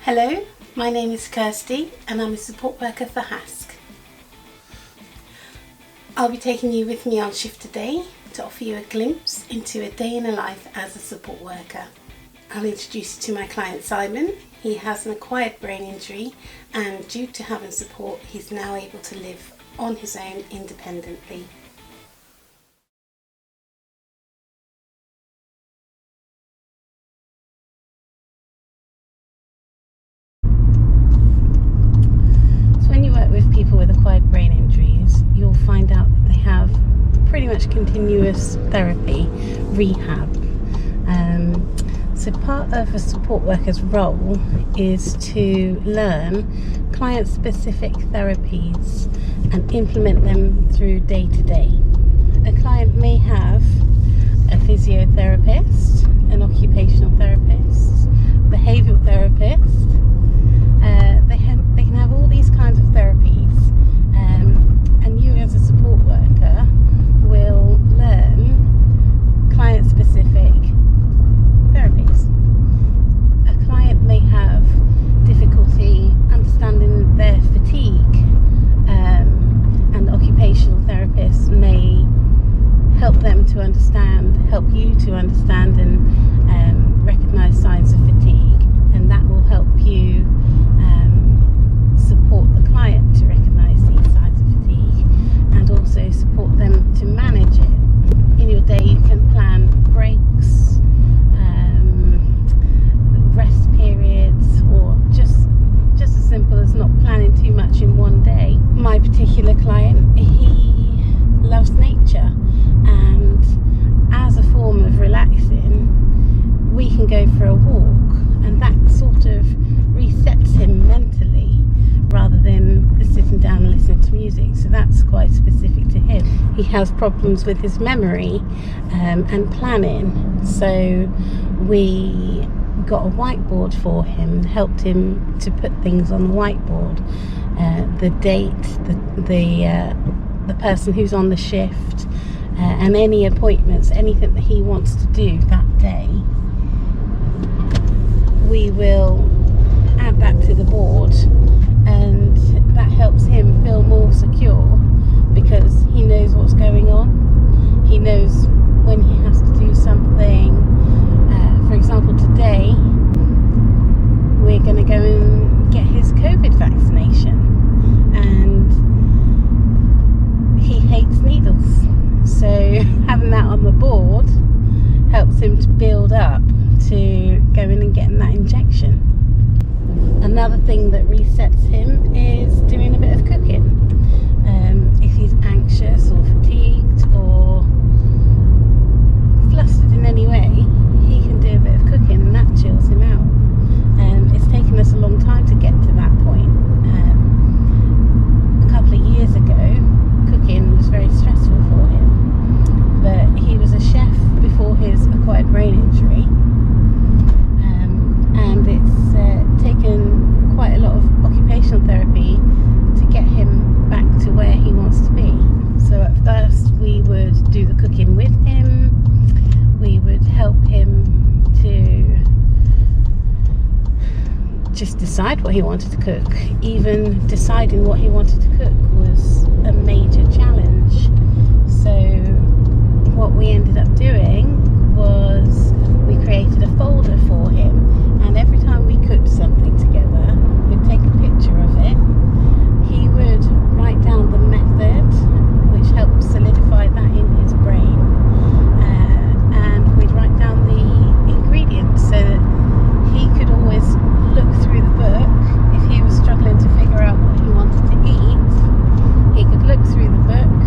Hello, my name is Kirsty and I'm a support worker for HASCS. I'll be taking you with me on shift today to offer you a glimpse into a day in the life as a support worker. I'll introduce you to my client Simon. He has an acquired brain injury and due to having support he's now able to live on his own independently. With people with acquired brain injuries, you'll find out that they have pretty much continuous therapy, rehab. So part of a support worker's role is to learn client-specific therapies and implement them through day to day. A client may have a physiotherapist, an occupational therapist, behavioural therapist. They can have all these kinds of therapies, and you as a support worker will learn client-specific therapies. A client may have difficulty understanding their fatigue, and occupational therapists may help them to understand, help you to understand and recognise signs of fatigue, and that will help you support the client to recognise these signs of fatigue and also support them to manage it. In your day you can plan breaks, rest periods, or just as simple as not planning too much in one day. My particular client, he loves nature, and as a form of relaxing we can go for a walk, and that sort of resets him mentally rather than sitting down and listening to music. So that's quite specific to him. He has problems with his memory and planning, so we got a whiteboard for him, helped him to put things on the whiteboard, the date, the person who's on the shift, and any appointments, anything that he wants to do that day. We will add that to the board, and that helps him feel more secure because he knows what's going on. He knows when he has to do something. For example, today we're going to go and get his COVID vaccination, and he hates needles, so having that on the board helps him to build up to going and getting that injection. Another thing that resets him is doing a bit of cooking. If he's anxious or fatigued or flustered in any way, he can do a bit of cooking and that chills him out. It's taken us a long time to get to that point. A couple of years ago, cooking was very stressful for him, but he was a chef before his acquired brain injury. And it's taken quite a lot of occupational therapy to get him back to where he wants to be. So at first we would do the cooking with him, we would help him to just decide what he wanted to cook. Even deciding what he wanted to cook was a major challenge. So what we ended up doing was we created a folder for him, and every time we cooked something together, we'd take a picture of it. He would write down the method, which helped solidify that in his brain, and we'd write down the ingredients so that he could always look through the book. If he was struggling to figure out what he wanted to eat, he could look through the book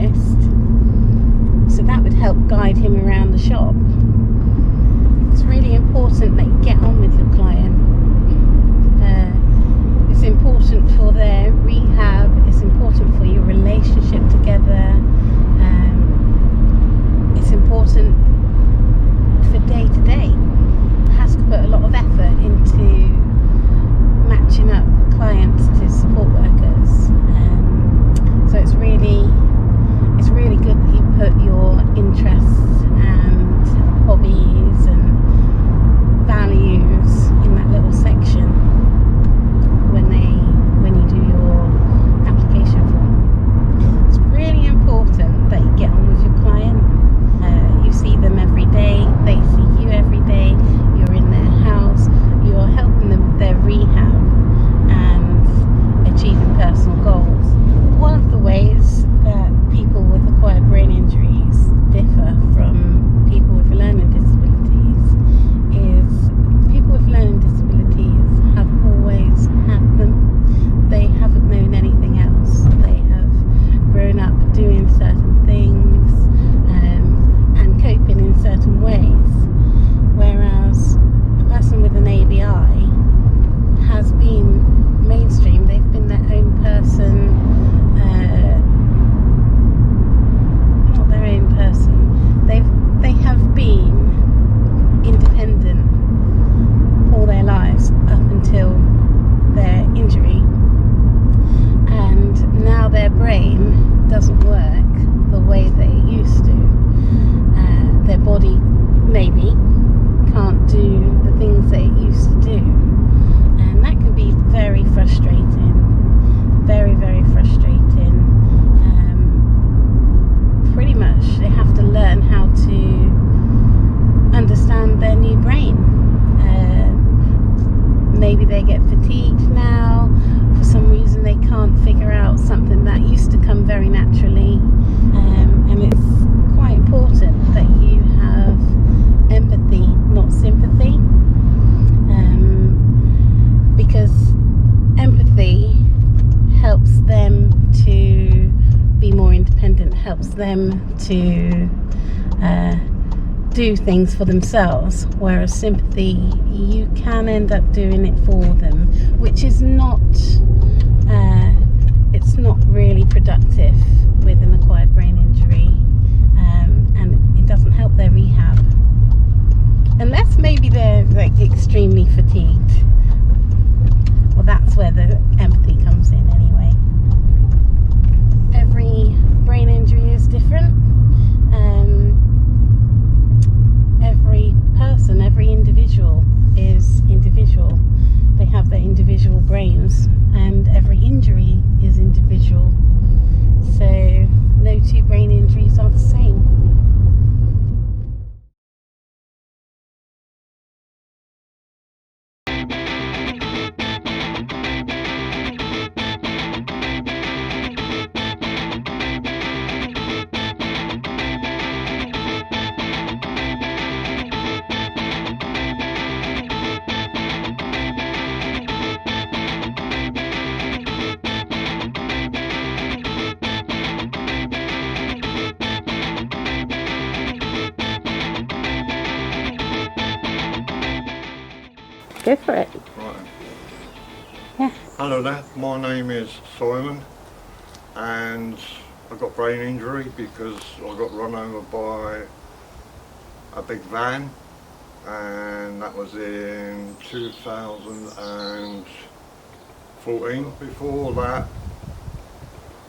list. So that would help guide him around the shop. It's really important that you get on with your client. It's important for their rehab, it's important for your relationship together, it's important for day to day. HASCS put a lot of effort into matching up clients to support workers, so it's really good that you put your interests and hobbies and values in that little section when you do your application form. It's really important that you get on with your client. You see them every day, they see you every day, you're in their house, you're helping them with their rehab and achieving personal goals. One of the ways that people with acquired brain injuries differ from people with learning disabilities is people with learning disabilities have always had them. They haven't known anything else. They have grown up doing certain things and coping in certain ways, whereas a person with an ABI has been mainstream. They've been their own person, not their own person. They have been independent all their lives up until their injury, and now their brain doesn't work the way they used to. Their body maybe can't do the things that it used to do, and that can be very frustrating, very, very frustrating. Pretty much they have to learn how to understand their new brain. Maybe they get fatigued now, for some reason they can't figure out something that used to come very naturally, and it's quite important that you have empathy, not sympathy, because empathy helps them to be more independent, helps them to do things for themselves, whereas sympathy, you can end up doing it for them, which is not it's not really productive with an acquired brain injury, and it doesn't help their rehab unless maybe they're like extremely fatigued. Well, that's where the empathy comes in anyway. Every brain injury is different. Every person, every individual is individual. They have their individual brains, and every injury is individual. So no two brain injuries are the same. Go for it. Right. Yeah. Hello there, my name is Simon, and I got brain injury because I got run over by a big van, and that was in 2014. Before that,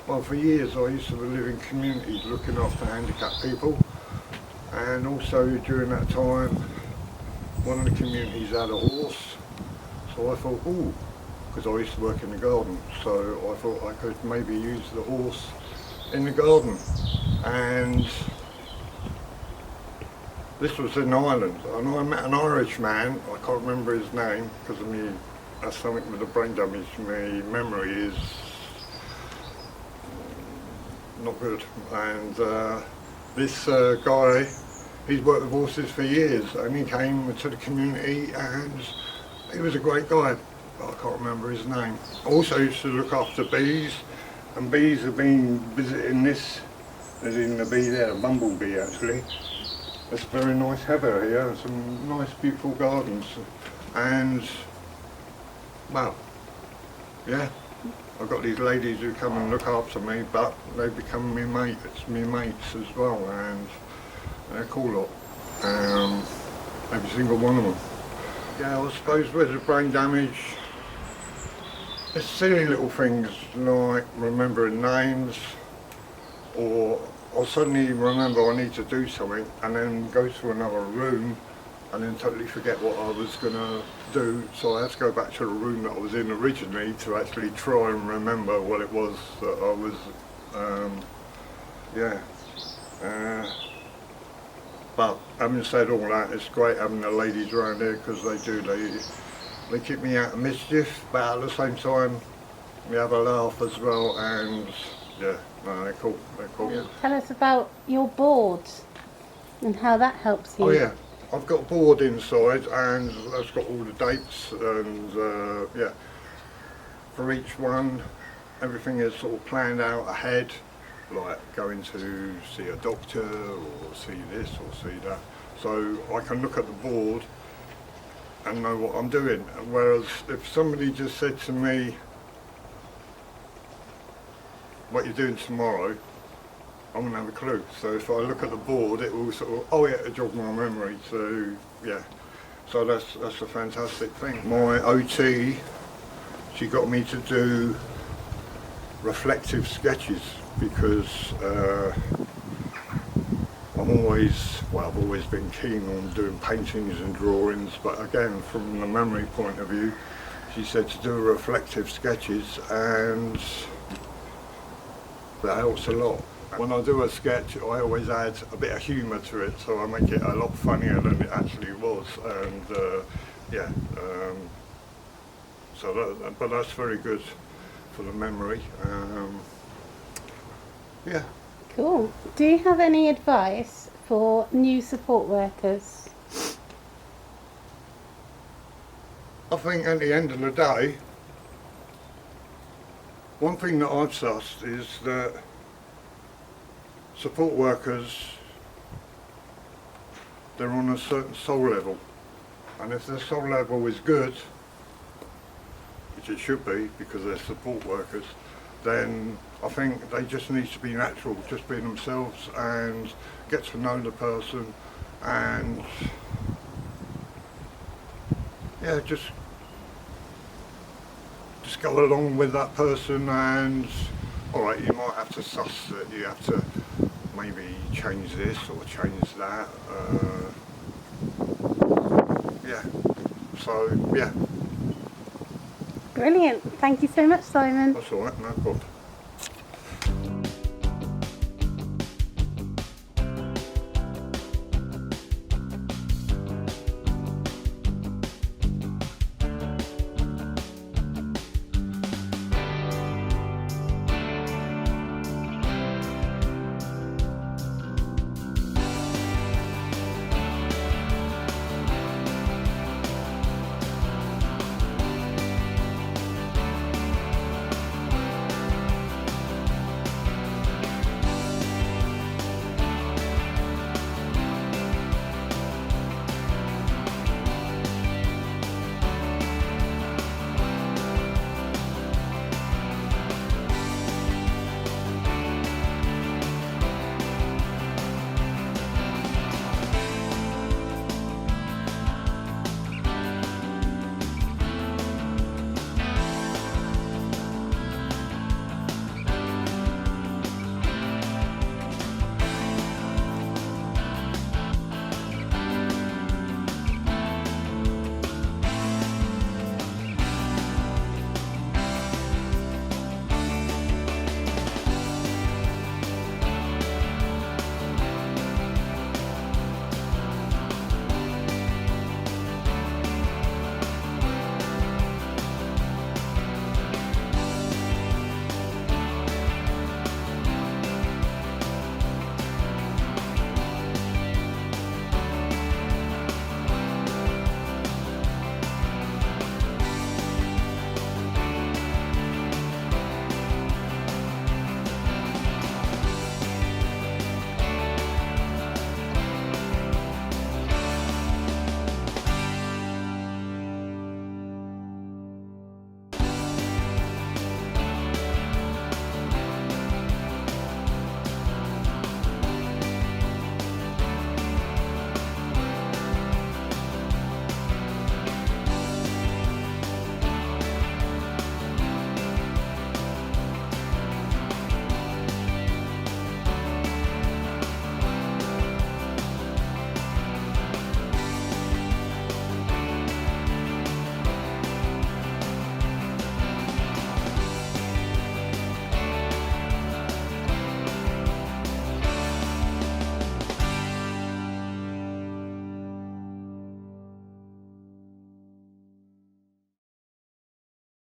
well, for years I used to live in communities looking after handicapped people, and also during that time one of the communities had a horse, so I thought, ooh, because I used to work in the garden, so I thought I could maybe use the horse in the garden. And this was in Ireland, and I met an Irish man, I can't remember his name because of me, that's something with the brain damage, my memory is not good. And this guy, he's worked with horses for years, and he came to the community, and he was a great guy. I can't remember his name. Also used to look after bees, and bees have been visiting this There's even a bee there, a bumblebee actually. It's very nice heather here, and some nice beautiful gardens. And, well, yeah, I've got these ladies who come and look after me, but they become me mates as well, and they're a cool lot. Every single one of them. Yeah, I suppose with the brain damage, it's silly little things like remembering names, or I'll suddenly remember I need to do something and then go to another room and then totally forget what I was going to do. So I have to go back to the room that I was in originally to actually try and remember what it was that I was, but having said all that, it's great having the ladies around here because they keep me out of mischief, but at the same time we have a laugh as well, and yeah, no, they're cool. Yeah. Tell us about your board and how that helps you. Oh yeah, I've got a board inside and that's got all the dates, and yeah, for each one everything is sort of planned out ahead, like going to see a doctor or see this or see that, so I can look at the board and know what I'm doing. Whereas if somebody just said to me, what you're doing tomorrow, I wouldn't have a clue. So if I look at the board, it will sort of, oh yeah, it jog my memory. So yeah, so that's a fantastic thing. My OT, she got me to do reflective sketches because I've always been keen on doing paintings and drawings, but again, from the memory point of view, she said to do reflective sketches, and that helps a lot. When I do a sketch, I always add a bit of humour to it, so I make it a lot funnier than it actually was, and yeah, but that's very good for the memory. Yeah. Cool. Do you have any advice for new support workers? I think at the end of the day, one thing that I've sussed is that support workers, they're on a certain soul level, and if their soul level is good, which it should be because they're support workers, then I think they just need to be natural, just be themselves and get to know the person, and yeah, just go along with that person. And alright, you might have to suss that you have to maybe change this or change that, yeah, so yeah. Brilliant. Thank you so much, Simon. That's alright, no problem.